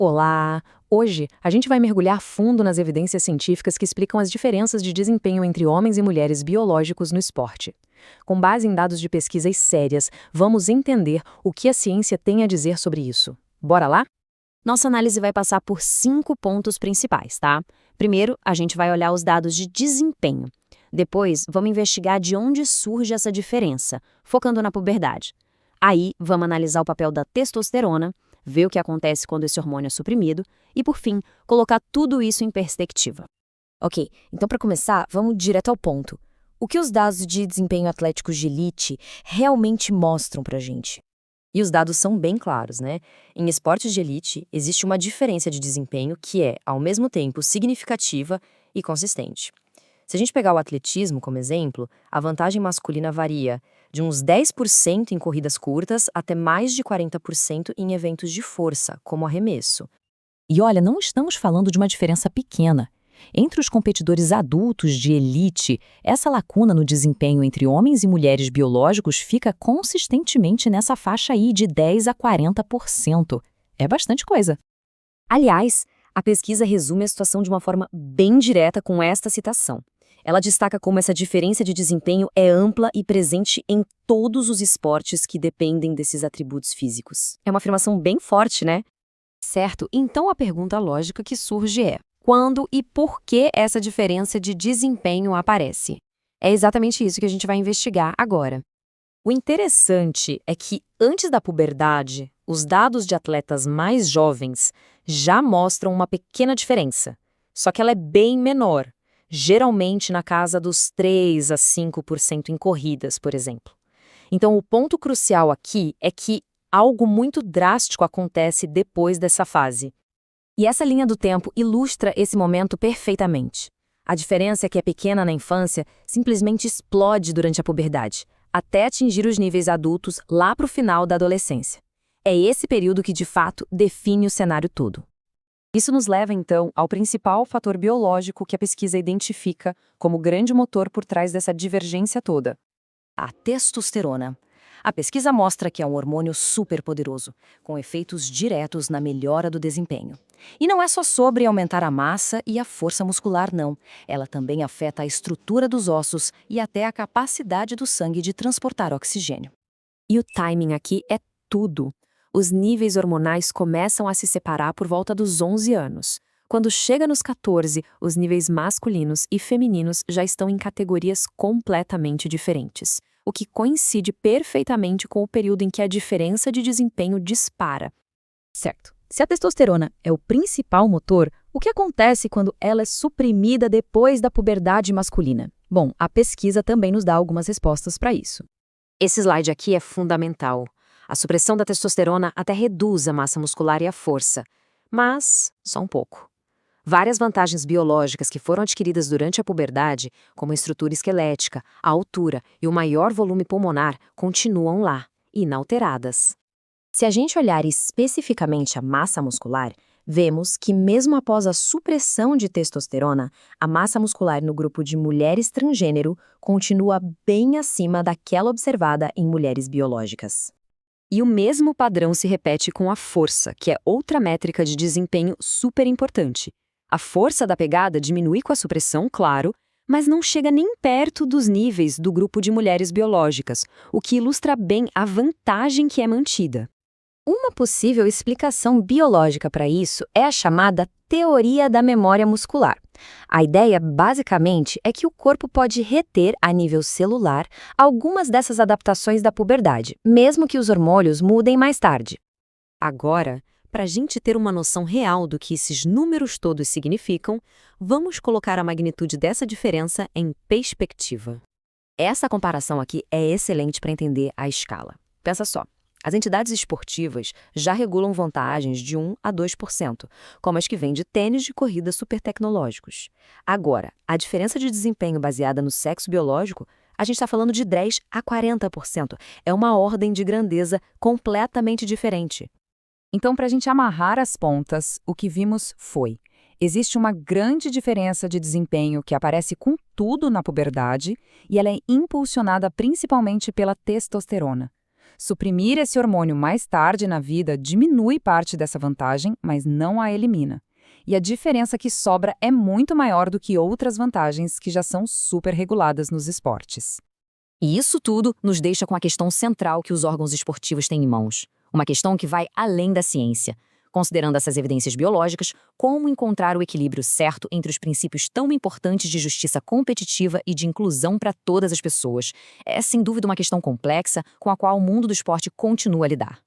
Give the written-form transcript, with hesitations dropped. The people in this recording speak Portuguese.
Olá! Hoje, a gente vai mergulhar fundo nas evidências científicas que explicam as diferenças de desempenho entre homens e mulheres biológicos no esporte. Com base em dados de pesquisas sérias, vamos entender o que a ciência tem a dizer sobre isso. Bora lá? Nossa análise vai passar por 5 pontos principais, tá? Primeiro, a gente vai olhar os dados de desempenho. Depois, vamos investigar de onde surge essa diferença, focando na puberdade. Aí, vamos analisar o papel da testosterona, ver o que acontece quando esse hormônio é suprimido e, por fim, colocar tudo isso em perspectiva. Ok, então para começar, vamos direto ao ponto. O que os dados de desempenho atlético de elite realmente mostram pra gente? E os dados são bem claros, né? Em esportes de elite, existe uma diferença de desempenho que é, ao mesmo tempo, significativa e consistente. Se a gente pegar o atletismo como exemplo, a vantagem masculina varia de uns 10% em corridas curtas até mais de 40% em eventos de força, como arremesso. E olha, não estamos falando de uma diferença pequena. Entre os competidores adultos de elite, essa lacuna no desempenho entre homens e mulheres biológicos fica consistentemente nessa faixa aí de 10 a 40%. É bastante coisa. Aliás, a pesquisa resume a situação de uma forma bem direta com esta citação. Ela destaca como essa diferença de desempenho é ampla e presente em todos os esportes que dependem desses atributos físicos. É uma afirmação bem forte, né? Certo, então a pergunta lógica que surge é: quando e por que essa diferença de desempenho aparece? É exatamente isso que a gente vai investigar agora. O interessante é que, antes da puberdade, os dados de atletas mais jovens já mostram uma pequena diferença, só que ela é bem menor, geralmente na casa dos 3 a 5% em corridas, por exemplo. Então, o ponto crucial aqui é que algo muito drástico acontece depois dessa fase. E essa linha do tempo ilustra esse momento perfeitamente. A diferença é que é pequena na infância simplesmente explode durante a puberdade, até atingir os níveis adultos lá para o final da adolescência. É esse período que, de fato, define o cenário todo. Isso nos leva, então, ao principal fator biológico que a pesquisa identifica como grande motor por trás dessa divergência toda: a testosterona. A pesquisa mostra que é um hormônio superpoderoso, com efeitos diretos na melhora do desempenho. E não é só sobre aumentar a massa e a força muscular, não. Ela também afeta a estrutura dos ossos e até a capacidade do sangue de transportar oxigênio. E o timing aqui é tudo. Os níveis hormonais começam a se separar por volta dos 11 anos. Quando chega nos 14, os níveis masculinos e femininos já estão em categorias completamente diferentes, o que coincide perfeitamente com o período em que a diferença de desempenho dispara. Certo. Se a testosterona é o principal motor, o que acontece quando ela é suprimida depois da puberdade masculina? Bom, a pesquisa também nos dá algumas respostas para isso. Esse slide aqui é fundamental. A supressão da testosterona até reduz a massa muscular e a força, mas só um pouco. Várias vantagens biológicas que foram adquiridas durante a puberdade, como a estrutura esquelética, a altura e o maior volume pulmonar, continuam lá, inalteradas. Se a gente olhar especificamente a massa muscular, vemos que mesmo após a supressão de testosterona, a massa muscular no grupo de mulheres transgênero continua bem acima daquela observada em mulheres biológicas. E o mesmo padrão se repete com a força, que é outra métrica de desempenho super importante. A força da pegada diminui com a supressão, claro, mas não chega nem perto dos níveis do grupo de mulheres biológicas, o que ilustra bem a vantagem que é mantida. Uma possível explicação biológica para isso é a chamada teoria da memória muscular. A ideia, basicamente, é que o corpo pode reter, a nível celular, algumas dessas adaptações da puberdade, mesmo que os hormônios mudem mais tarde. Agora, para a gente ter uma noção real do que esses números todos significam, vamos colocar a magnitude dessa diferença em perspectiva. Essa comparação aqui é excelente para entender a escala. Pensa só. As entidades esportivas já regulam vantagens de 1 a 2%, como as que vêm de tênis de corrida supertecnológicos. Agora, a diferença de desempenho baseada no sexo biológico, a gente está falando de 10 a 40%. É uma ordem de grandeza completamente diferente. Então, para a gente amarrar as pontas, o que vimos foi: existe uma grande diferença de desempenho que aparece com tudo na puberdade e ela é impulsionada principalmente pela testosterona. Suprimir esse hormônio mais tarde na vida diminui parte dessa vantagem, mas não a elimina. E a diferença que sobra é muito maior do que outras vantagens que já são super reguladas nos esportes. E isso tudo nos deixa com a questão central que os órgãos esportivos têm em mãos. Uma questão que vai além da ciência. Considerando essas evidências biológicas, como encontrar o equilíbrio certo entre os princípios tão importantes de justiça competitiva e de inclusão para todas as pessoas? É, sem dúvida, uma questão complexa com a qual o mundo do esporte continua a lidar.